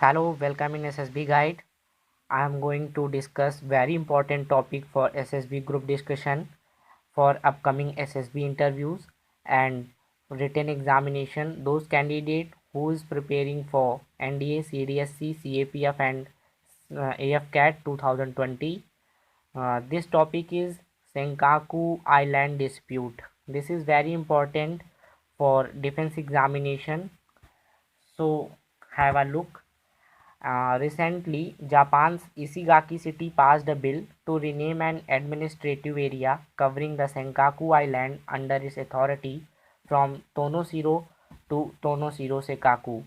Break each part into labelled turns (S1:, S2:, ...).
S1: Hello, welcome in SSB Guide. I am going to discuss very important topic for SSB group discussion for upcoming SSB interviews and written examination. Those candidate who is preparing for NDA, CDSC, CAPF and AFCAT 2020. This topic is Senkaku Island dispute. This is very important for defense examination. So have a look. Recently, Japan's Ishigaki city passed a bill to rename an administrative area covering the Senkaku Island under its authority from Tonoshiro to Tonoshiro Sekaku.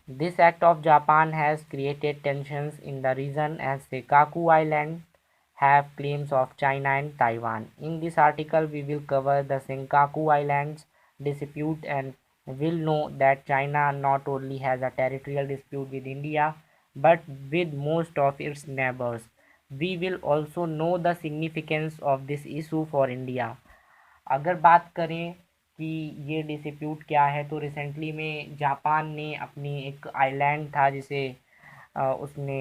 S1: This act of Japan has created tensions in the region as Sekaku Island have claims of China and Taiwan. In this article, we will cover the Senkaku Islands dispute and will know that China not only has a territorial dispute with India but with most of its neighbors. We will also know the significance of this issue for India. अगर बात करें कि ये dispute क्या है तो recently में Japan ने अपनी एक आइलैंड था जिसे उसने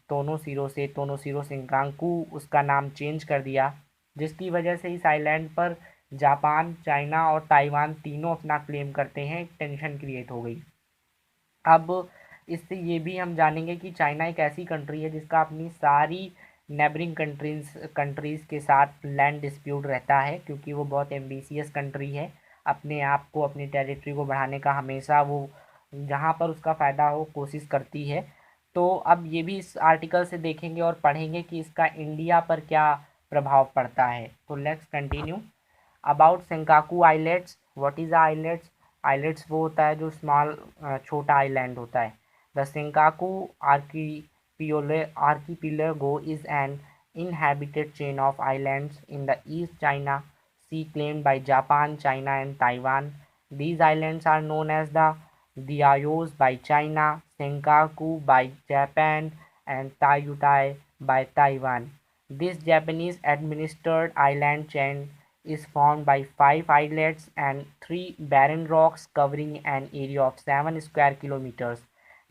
S1: तोनोशिरो से तोनोशिरो शिंकांकू उसका नाम चेंज कर दिया, जिसकी वजह से इस आइलैंड पर जापान, चाइना और ताइवान तीनों अपना क्लेम करते हैं। एक टेंशन क्रिएट हो गई। अब इससे ये भी हम जानेंगे कि चाइना एक ऐसी कंट्री है जिसका अपनी सारी नेबरिंग कंट्रीज़ के साथ लैंड डिस्प्यूट रहता है, क्योंकि वो बहुत एम्बिशियस कंट्री है। अपने आप को, अपनी टेरिटरी को बढ़ाने का हमेशा वो जहाँ पर उसका फ़ायदा हो कोशिश करती है। तो अब ये भी इस आर्टिकल से देखेंगे और पढ़ेंगे कि इसका इंडिया पर क्या प्रभाव पड़ता है। तो let's continue about Senkaku islands. What is islands? Islands वो होता है जो स्मॉल छोटा आइलैंड होता है। The Senkaku archipelago is an inhabited chain of islands in the East China Sea claimed by Japan, China and Taiwan. These islands are known as the Diaoyos by China, Senkaku by Japan and Taiyutai by Taiwan. This Japanese administered island chain is formed by 5 islets and 3 barren rocks covering an area of 7 square kilometers.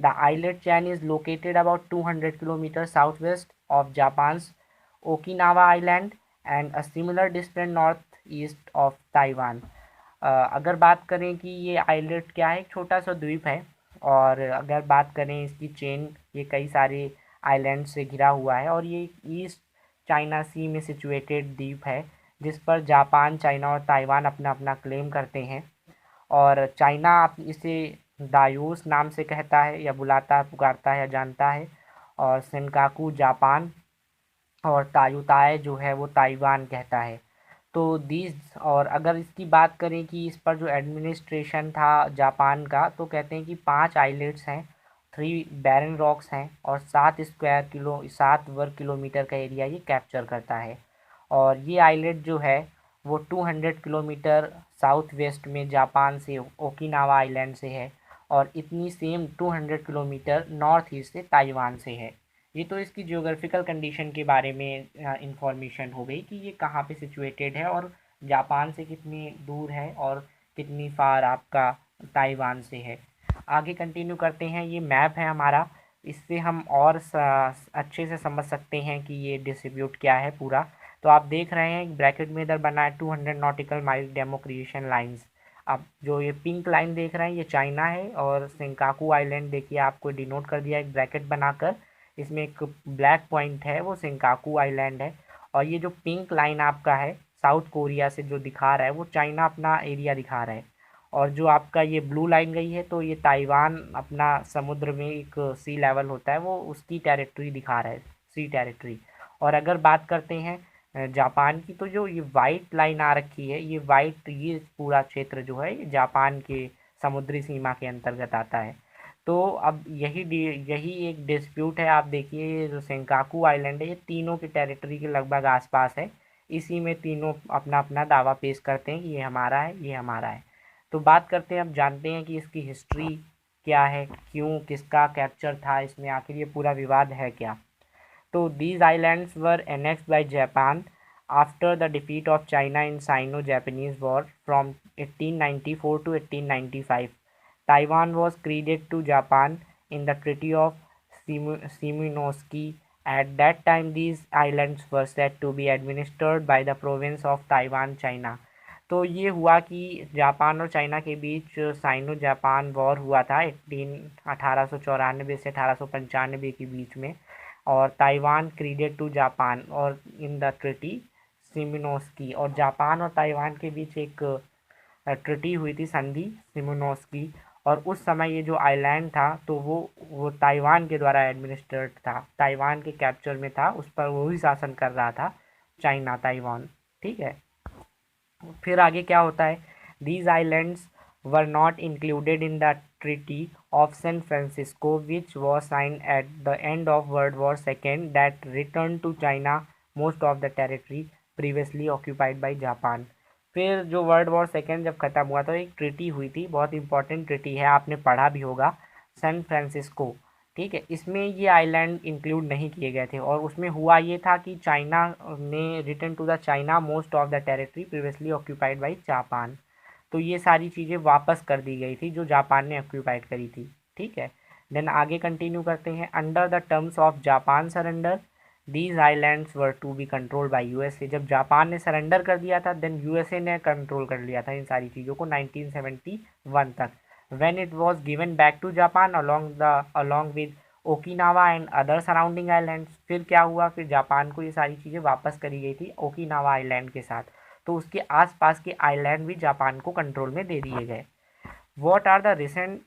S1: The islet chain is located about 200 kilometers southwest of Japan's Okinawa Island and a similar distance northeast of Taiwan. अगर बात करें कि ये island क्या है, एक छोटा सा द्वीप है। और अगर बात करें इसकी चेन, ये कई सारे आइलैंड से घिरा हुआ है और ये ईस्ट चाइना सी में सिचुएटेड द्वीप है, जिस पर जापान, चाइना और ताइवान अपना अपना क्लेम करते हैं। और चाइना इसे दायूस नाम से कहता है या बुलाता है, पुकारता है या जानता है। और सेनकाकू जापान और तायुताय जो है वो ताइवान कहता है। तो दीज और अगर इसकी बात करें कि इस पर जो एडमिनिस्ट्रेशन था जापान का, तो कहते हैं कि 5 आइलैंड्स हैं, 3 बैरन रॉक्स हैं और 7 वर्ग किलोमीटर का एरिया ये कैप्चर करता है। और ये आइलैंड जो है वो 200 किलोमीटर साउथ वेस्ट में जापान से ओकिनावा आइलैंड से है और इतनी सेम 200 किलोमीटर नॉर्थ ईस्ट से ताइवान से है। ये तो इसकी जियोग्राफिकल कंडीशन के बारे में इंफॉर्मेशन हो गई कि ये कहाँ पे सिचुएटेड है और जापान से कितनी दूर है और कितनी फार आपका ताइवान से है। आगे कंटिन्यू करते हैं। ये मैप है हमारा, इससे हम और अच्छे से समझ सकते हैं कि ये डिस्ट्रीब्यूट क्या है पूरा। तो आप देख रहे हैं ब्रैकेट में इधर बना है 200 नॉटिकल माइल डेमोक्रिएशन लाइंस। अब जो ये पिंक लाइन देख रहे हैं ये चाइना है और सेंकाकू आइलैंड देखिए आपको डिनोट कर दिया एक ब्रैकेट बनाकर। इसमें एक ब्लैक पॉइंट है वो सेंकाकू आइलैंड है। और ये जो पिंक लाइन आपका है साउथ कोरिया से जो दिखा रहा है वो चाइना अपना एरिया दिखा रहा है। और जो आपका ये ब्लू लाइन गई है तो ये ताइवान अपना समुद्र में एक सी लेवल होता है वो उसकी टेरिटरी दिखा रहा है, सी टेरिटरी। और अगर बात करते हैं जापान की, तो जो ये वाइट लाइन आ रखी है ये पूरा क्षेत्र जो है ये जापान के समुद्री सीमा के अंतर्गत आता है। तो अब यही एक डिस्प्यूट है। आप देखिए ये जो सेंकाकू आइलैंड है ये तीनों की टेरिटरी के लगभग आसपास है। इसी में तीनों अपना अपना दावा पेश करते हैं कि ये हमारा है, ये हमारा है। तो बात करते हैं, अब जानते हैं कि इसकी हिस्ट्री क्या है, क्यों, किसका कैप्चर था, इसमें आखिर ये पूरा विवाद है क्या। तो these islands were annexed by Japan after the defeat of China in Sino-Japanese War from 1894 to 1895. Taiwan was ceded to Japan in the Treaty of Shimonoseki. At that time, these islands were said to be administered by the province of Taiwan, China. तो ये हुआ कि Japan और China के बीच cyano Japan war हुआ था 1894 से 1895 के बीच में, और ताइवान क्रीडेड टू जापान और इन द ट्रिटी सिमिनोस्की, और जापान और ताइवान के बीच एक ट्रिटी हुई थी, संधि सिमोनोस्की। और उस समय ये जो आइलैंड था तो वो ताइवान के द्वारा एडमिनिस्ट्रेट था, ताइवान के कैप्चर में था, उस पर वही शासन कर रहा था, चाइना ताइवान। ठीक है, फिर आगे क्या होता है, these islands were not included in the treaty of San Francisco which was sign at the end of world war second that return to China most of the territory previously occupied by Japan. फिर जो world war second जब खत्म हुआ तो एक treaty हुई थी, बहुत इंपॉर्टेंट ट्रीटी है, आपने पढ़ा भी होगा, सैन फ्रांसिस्को। ठीक है, इसमें ये आइलैंड इंक्लूड नहीं किए गए थे, और उसमें हुआ ये था कि चाइना ने return to the China most of the territory previously occupied by Japan. तो ये सारी चीज़ें वापस कर दी गई थी जो जापान ने ऑक्यूपाइड करी थी। ठीक है, देन आगे कंटिन्यू करते हैं। Under the terms of Japan surrender these islands were to be controlled by USA. जब जापान ने सरेंडर कर दिया था देन यूएसए ने कंट्रोल कर लिया था इन सारी चीज़ों को 1971 तक। when it was given back to Japan along with Okinawa and other surrounding islands. फिर क्या हुआ, फिर जापान को ये सारी चीज़ें वापस करी गई थी ओकिनावा आइलैंड के साथ, तो उसके आसपास के आइलैंड भी जापान को कंट्रोल में दे दिए गए। What are the recent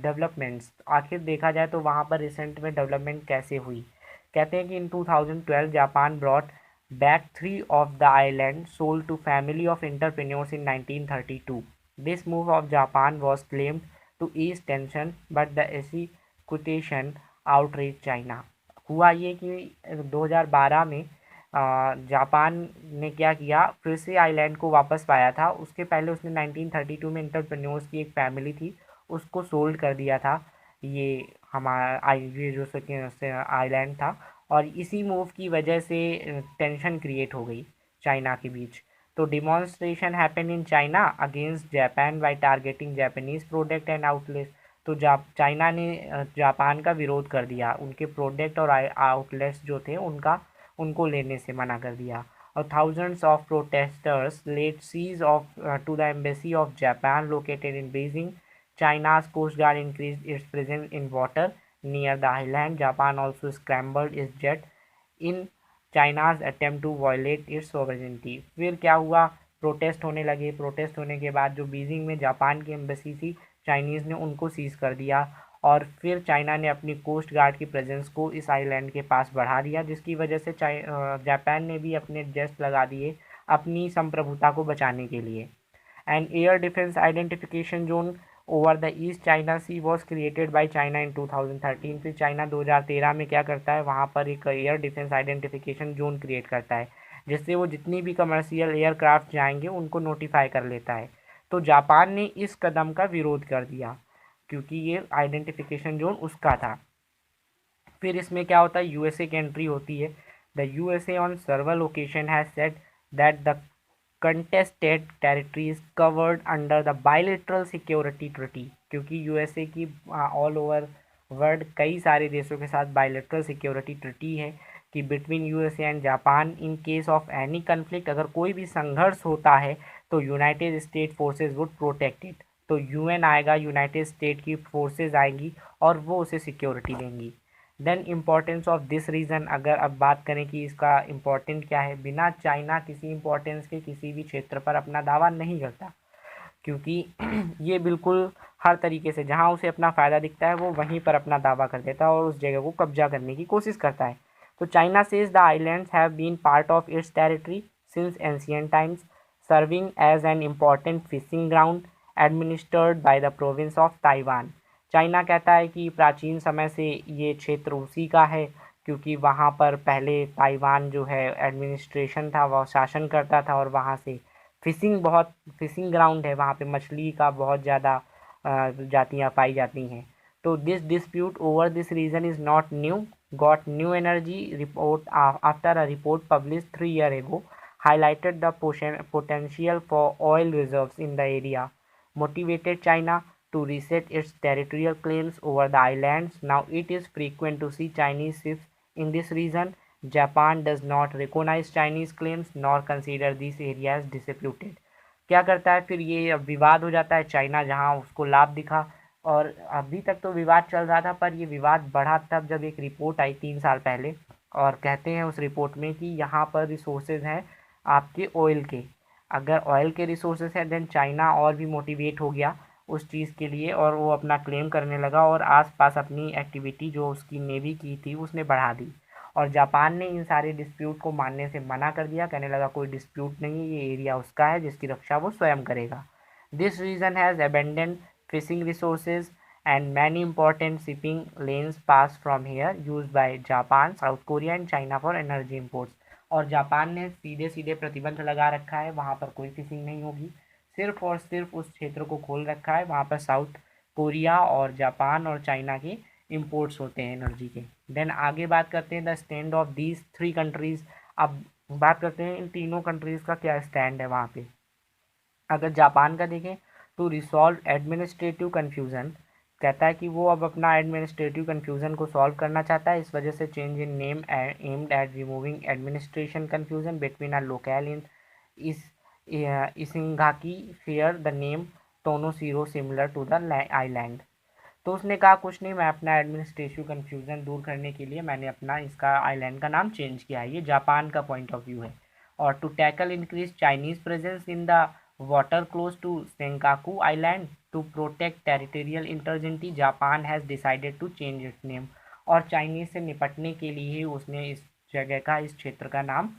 S1: developments, आखिर देखा जाए तो वहाँ पर रिसेंट में डेवलपमेंट कैसे हुई। कहते हैं कि in 2012 Japan brought back 3 of the island sold to family of entrepreneurs in 1932। This move of Japan was claimed to ease tension but the execution outreach China. हुआ ये कि 2012 में जापान ने क्या किया, फिर से आइलैंड को वापस पाया था। उसके पहले उसने 1932 में एंटरप्रेन्योर्स की एक फैमिली थी उसको सोल्ड कर दिया था ये हमारा ये जो आइलैंड था, और इसी मूव की वजह से टेंशन क्रिएट हो गई चाइना के बीच। तो demonstration happen in China against Japan by targeting Japanese product and outlet. तो चाइना ने जापान का विरोध कर दिया, उनके प्रोडक्ट और आउटलेट्स जो थे उनको लेने से मना कर दिया। और thousands of protesters laid siege of to the embassy of Japan located in Beijing. China's coast guard increased its presence in water near the island. Japan also scrambled its jet in China's attempt to violate its sovereignty। फिर क्या हुआ, protest होने लगे, protest होने के बाद जो Beijing में जापान की एम्बेसी थी चाइनीज़ ने उनको सीज कर दिया, और फिर चाइना ने अपनी कोस्ट गार्ड की प्रेजेंस को इस आइलैंड के पास बढ़ा दिया, जिसकी वजह से जापान ने भी अपने जेट्स लगा दिए अपनी संप्रभुता को बचाने के लिए। And air defence identification zone over the East China Sea was created by China in 2013। फिर चाइना 2013 में क्या करता है, वहाँ पर एक air defence identification zone create करता है, जिससे वो जितनी भी कमर्शियल एयरक्राफ्ट जाएंगे उनको नोटिफाई कर लेता है। तो जापान ने इस कदम का विरोध कर दिया क्योंकि ये आइडेंटिफिकेशन जोन उसका था। फिर इसमें क्या होता है, यूएसए की एंट्री होती है। The USA on सर्वल occasion has said that the contested territories covered under the bilateral security treaty। क्योंकि यूएसए की ऑल ओवर वर्ल्ड कई सारे देशों के साथ बायलेटरल सिक्योरिटी ट्रिटी है कि between USA and Japan in case of any conflict, अगर कोई भी संघर्ष होता है तो United State forces would protect it. तो यूएन आएगा, यूनाइटेड स्टेट की फोर्सेज आएंगी और वो उसे सिक्योरिटी देंगी। Then importance of this region, अगर अब बात करें कि इसका इम्पोर्टेंट क्या है, बिना चाइना किसी इम्पोर्टेंस के किसी भी क्षेत्र पर अपना दावा नहीं करता, क्योंकि ये बिल्कुल हर तरीके से जहाँ उसे अपना फ़ायदा दिखता है वो वहीं पर अपना दावा कर देता है और उस जगह को कब्जा करने की कोशिश करता है। तो China says the islands have been part of its territory since ancient times, serving as an important fishing ground administered by the province of Taiwan. China कहता है कि प्राचीन समय से ये क्षेत्र उसी का है, क्योंकि वहाँ पर पहले ताइवान जो है एडमिनिस्ट्रेशन था, वह शासन करता था, और वहाँ से फिशिंग ग्राउंड है, वहाँ पे मछली का बहुत ज़्यादा जातियाँ पाई जाती हैं। तो this dispute over this region is not new, got new energy report after a report publish 3 years ago highlighted the potential for oil reserves in the area, motivated China to reset its territorial claims over the islands. Now it is frequent to see Chinese ships in this region. Japan does not recognize Chinese claims nor consider these areas disputed. क्या करता है फिर ये विवाद हो जाता है, China जहां उसको लाभ दिखा, और अभी तक तो विवाद चल रहा था, पर ये विवाद बढ़ा तब जब एक रिपोर्ट आई 3 साल पहले, और कहते हैं उस रिपोर्ट में कि यहाँ पर रिसोर्सेज हैं आपके ऑयल के। अगर ऑयल के रिसोर्सेज हैं देन चाइना और भी मोटिवेट हो गया उस चीज़ के लिए, और वो अपना क्लेम करने लगा और आसपास अपनी एक्टिविटी जो उसकी नेवी की थी उसने बढ़ा दी। और जापान ने इन सारे डिस्प्यूट को मानने से मना कर दिया, कहने लगा कोई डिस्प्यूट नहीं है, ये एरिया उसका है जिसकी रक्षा वो स्वयं करेगा। This region has abundant fishing resources and many important shipping lanes pass from here used by Japan, South Korea and China for energy imports। और जापान ने सीधे सीधे प्रतिबंध लगा रखा है, वहाँ पर कोई फिशिंग नहीं होगी, सिर्फ और सिर्फ उस क्षेत्र को खोल रखा है, वहाँ पर साउथ कोरिया और जापान और चाइना के इंपोर्ट्स होते हैं एनर्जी के। देन आगे बात करते हैं the stand of these 3 countries. अब बात करते हैं इन तीनों कंट्रीज़ का क्या स्टैंड है वहाँ पे। अगर जापान का देखें टू रिसॉल्व एडमिनिस्ट्रेटिव कन्फ्यूज़न, कहता है कि वो अब अपना एडमिनिस्ट्रेटिव कन्फ्यूज़न को सॉल्व करना चाहता है, इस वजह से change in name aimed at removing administration confusion between a local in is Ishigaki fair the name Tonoshiro similar to the island. तो उसने कहा कुछ नहीं, मैं अपना एडमिनिस्ट्रेटिव कन्फ्यूज़न दूर करने के लिए मैंने अपना इसका आइलैंड का नाम चेंज किया है। ये जापान का पॉइंट ऑफ व्यू है। और to tackle increase Chinese presence in the water close to Senkaku island to protect territorial integrity, Japan has decided to change its name. और चाइनीज़ से निपटने के लिए ही उसने इस जगह का, इस क्षेत्र का नाम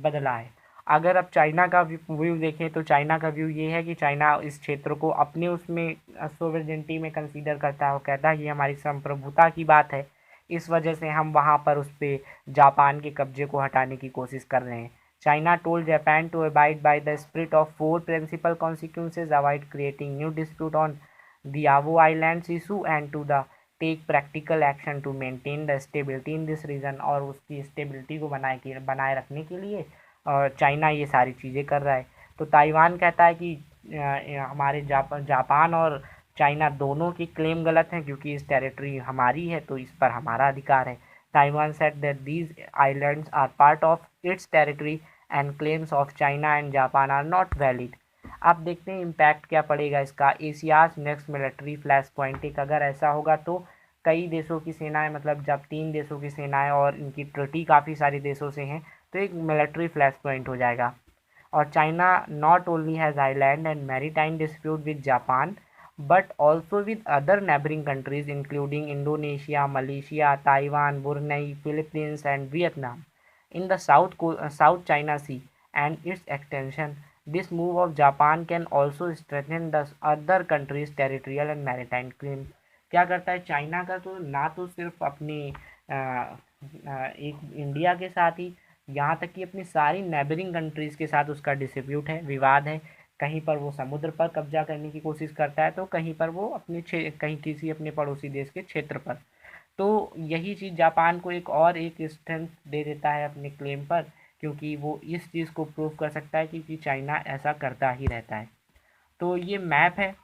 S1: बदला है। अगर अब चाइना का व्यू देखें तो चाइना का व्यू ये है कि चाइना इस क्षेत्र को अपने उसमें सोवरेनिटी में कंसीडर करता है, वो कहता है ये हमारी संप्रभुता की बात है, इस वजह से हम वहाँ पर उस पर जापान के कब्जे को हटाने की कोशिश कर रहे हैं। China told Japan to abide by the spirit of 4 principle consequences, avoid creating new dispute on Diaoyu islands issue and to the take practical action to maintain the stability in this region. और उसकी stability को बनाए रखने के लिए और China ये सारी चीज़ें कर रहा है। तो ताइवान कहता है कि हमारे जापान और चाइना दोनों की क्लेम गलत हैं, क्योंकि इस टेरिटरी हमारी है तो इस पर हमारा अधिकार है। Taiwan said that these islands are part of its territory and claims of China and Japan are not valid. अब देखते हैं इम्पैक्ट क्या पड़ेगा इसका। Asia's next military flash point, एक अगर ऐसा होगा तो कई देशों की सेनाएं, मतलब जब 3 देशों की सेनाएं और इनकी ट्रिटी काफ़ी सारे देशों से हैं तो एक मिलिट्री फ्लैश पॉइंट हो जाएगा। और China not only has island and maritime dispute with Japan but also with other neighbouring countries including Indonesia, Malaysia, Taiwan, बुरनई, Philippines and Vietnam in the South China Sea and its extension. This move of Japan can also strengthen the other countries' territorial and maritime claim। क्या करता है China का, तो ना तो सिर्फ अपनी एक इंडिया के साथ ही, यहाँ तक कि अपनी सारी नेबरिंग कंट्रीज़ के साथ उसका डिस्प्यूट है, विवाद है। कहीं पर वो समुद्र पर कब्जा करने की कोशिश करता है तो कहीं पर वो अपने कहीं किसी अपने पड़ोसी देश के क्षेत्र पर। तो यही चीज़ जापान को एक स्ट्रेंथ दे देता है अपने क्लेम पर, क्योंकि वो इस चीज़ को प्रूव कर सकता है क्योंकि चाइना ऐसा करता ही रहता है। तो ये मैप है,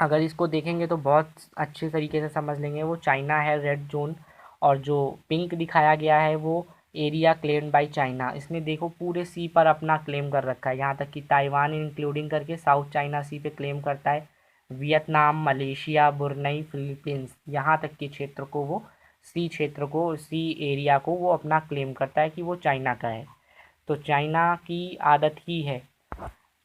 S1: अगर इसको देखेंगे तो बहुत अच्छे तरीके से समझ लेंगे। वो चाइना है रेड जोन, और जो पिंक दिखाया गया है वो एरिया क्लेम्ड बाय चाइना। इसने देखो पूरे सी पर अपना क्लेम कर रखा है, यहाँ तक कि ताइवान इंक्लूडिंग करके साउथ चाइना सी पे क्लेम करता है। वियतनाम, मलेशिया, बुरनई, फिलीपींस, यहाँ तक के क्षेत्र को वो सी एरिया को वो अपना क्लेम करता है कि वो चाइना का है। तो चाइना की आदत ही है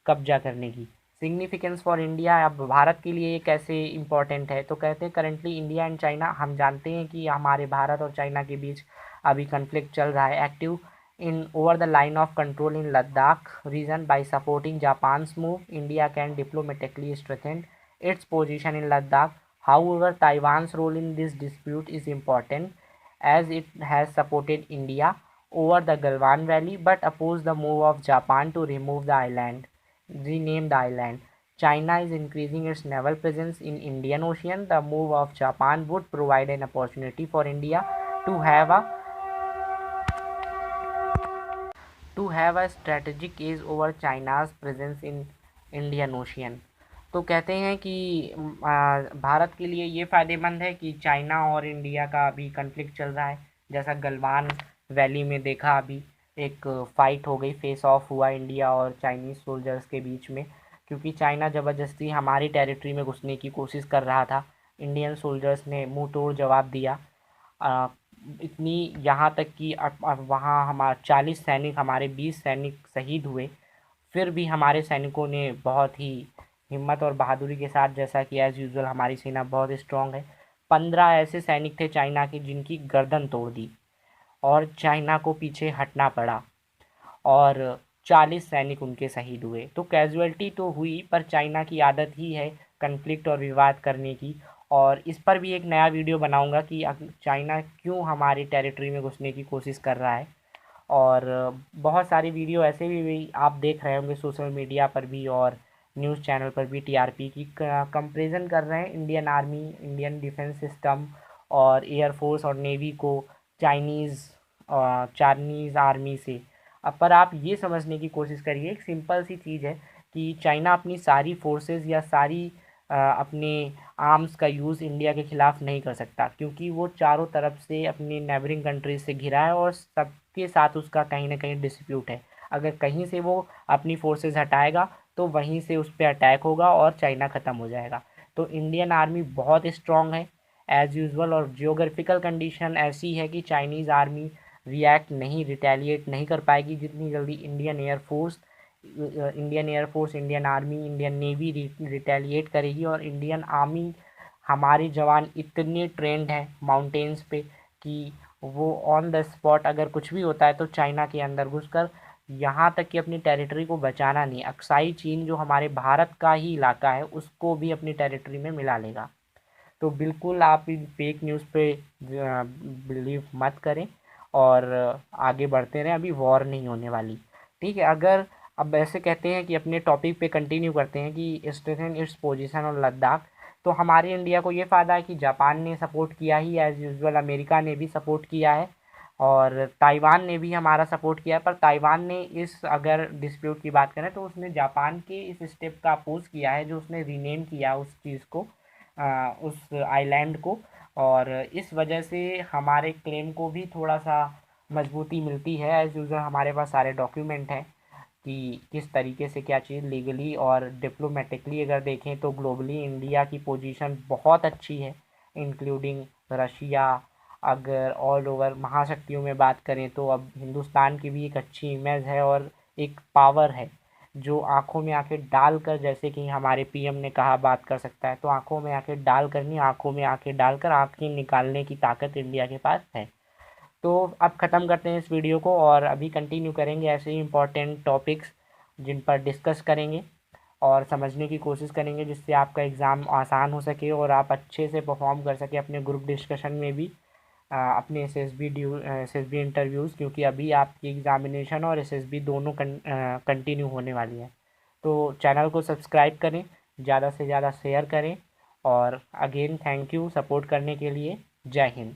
S1: कब्जा करने की। सिग्निफिकेंस फॉर इंडिया, अब भारत के लिए ये कैसे इंपॉर्टेंट है, तो कहते हैं करेंटली इंडिया एंड चाइना, हम जानते हैं कि हमारे भारत और चाइना के बीच अभी कन्फ्लिक्ट चल रहा है। Active in over the line of control in Ladakh region by supporting Japan's move, India can diplomatically strengthen its position in Ladakh. However, Taiwan's role in this dispute is important as it has supported India over the Galwan Valley but opposed the move of Japan to rename the island. China is increasing its naval presence in Indian Ocean. The move of Japan would provide an opportunity for India to have a strategic edge over China's presence in Indian Ocean. तो कहते हैं कि भारत के लिए ये फ़ायदेमंद है कि चाइना और इंडिया का अभी कन्फ्लिक्ट चल रहा है। जैसा गलवान वैली में देखा, अभी एक फ़ाइट हो गई, फेस ऑफ हुआ इंडिया और चाइनीज़ सोल्जर्स के बीच में, क्योंकि चाइना ज़बरदस्ती हमारी टेरिटरी में घुसने की कोशिश कर रहा था। इंडियन सोल्जर्स ने मुंह तोड़ जवाब दिया। अ, इतनी यहाँ तक कि वहाँ हमारे 40 सैनिक, हमारे 20 सैनिक शहीद हुए। फिर भी हमारे सैनिकों ने बहुत ही हिम्मत और बहादुरी के साथ, जैसा कि एज़ यूजुअल हमारी सेना बहुत स्ट्रांग है, 15 ऐसे सैनिक थे चाइना के जिनकी गर्दन तोड़ दी और चाइना को पीछे हटना पड़ा और 40 सैनिक उनके शहीद हुए। तो कैजुअल्टी तो हुई, पर चाइना की आदत ही है कन्फ्लिक्ट और विवाद करने की। और इस पर भी एक नया वीडियो बनाऊंगा कि चाइना क्यों हमारी टेरिटरी में घुसने की कोशिश कर रहा है। और बहुत सारी वीडियो ऐसे भी आप देख रहे होंगे सोशल मीडिया पर भी और न्यूज़ चैनल पर भी, टीआरपी की कंपैरिजन कर रहे हैं Indian army, Indian defence system और एयरफोर्स और नेवी को चाइनीज़ चाइनीज़ आर्मी से। अब पर आप ये समझने की कोशिश करिए, एक सिंपल सी चीज़ है कि चाइना अपनी सारी फोर्सेस या सारी अपने आर्म्स का यूज़ इंडिया के ख़िलाफ़ नहीं कर सकता, क्योंकि वो चारों तरफ से अपनी नेबरिंग कंट्रीज से घिरा है और सबके साथ उसका कहीं ना कहीं डिस्प्यूट है। अगर कहीं से वो अपनी फोर्सेस हटाएगा तो वहीं से उस पर अटैक होगा और चाइना ख़त्म हो जाएगा। तो इंडियन आर्मी बहुत स्ट्रांग है एज़ यूजुअल, और जियोग्राफिकल कंडीशन ऐसी है कि चाइनीज़ आर्मी रिएक्ट नहीं, रिटेलिएट नहीं कर पाएगी जितनी जल्दी Indian air force, Indian army, Indian navy retaliate करेगी। और इंडियन आर्मी, हमारे जवान इतने ट्रेंड हैं माउंटेन्स पे कि वो ऑन द स्पॉट अगर कुछ भी होता है तो चाइना के अंदर घुसकर यहाँ तक कि अपनी टेरिटरी को बचाना नहीं, अक्साई चीन जो हमारे भारत का ही इलाका है उसको भी अपनी टेरिटरी में मिला लेगा। तो बिल्कुल आप इन फेक न्यूज़ पे बिलीव मत करें और आगे बढ़ते रहें, अभी वॉर नहीं होने वाली। ठीक है, अगर अब ऐसे कहते हैं कि अपने टॉपिक पे कंटिन्यू करते हैं कि strengthen its position on Ladakh, तो हमारे इंडिया को ये फ़ायदा है कि जापान ने सपोर्ट किया ही एज़ यूजुअल, अमेरिका ने भी सपोर्ट किया है और ताइवान ने भी हमारा सपोर्ट किया है। पर ताइवान ने इस अगर डिस्प्यूट की बात करें तो उसने जापान के इस स्टेप का अपोज़ किया है, जो उसने रीनेम किया उस चीज़ को, उस आइलैंड को। और इस वजह से हमारे क्लेम को भी थोड़ा सा मजबूती मिलती है। एज़ यूज़ुअल हमारे पास सारे डॉक्यूमेंट हैं कि किस तरीके से क्या चीज़ लीगली और डिप्लोमेटिकली अगर देखें तो ग्लोबली इंडिया की पोजीशन बहुत अच्छी है, इंक्लूडिंग रशिया। अगर ऑल ओवर महाशक्तियों में बात करें तो अब हिंदुस्तान की भी एक अच्छी इमेज है और एक पावर है जो आंखों में आंखें डालकर, जैसे कि हमारे पीएम ने कहा, बात कर सकता है। तो आंखों में आंखें डाल करनी, आंखों में आंखें डालकर आंखें निकालने की ताकत इंडिया के पास है। तो अब ख़त्म करते हैं इस वीडियो को और अभी कंटिन्यू करेंगे ऐसे ही इम्पोर्टेंट टॉपिक्स जिन पर डिस्कस करेंगे और समझने की कोशिश करेंगे, जिससे आपका एग्ज़ाम आसान हो सके और आप अच्छे से परफॉर्म कर सकें अपने ग्रुप डिस्कशन में भी, अपने एसएसबी इंटरव्यूज़, क्योंकि अभी आपकी एग्ज़ामिनेशन और एसएसबी दोनों कंटिन्यू होने वाली है। तो चैनल को सब्सक्राइब करें, ज़्यादा से ज़्यादा शेयर करें और अगेन थैंक यू सपोर्ट करने के लिए। जय हिंद।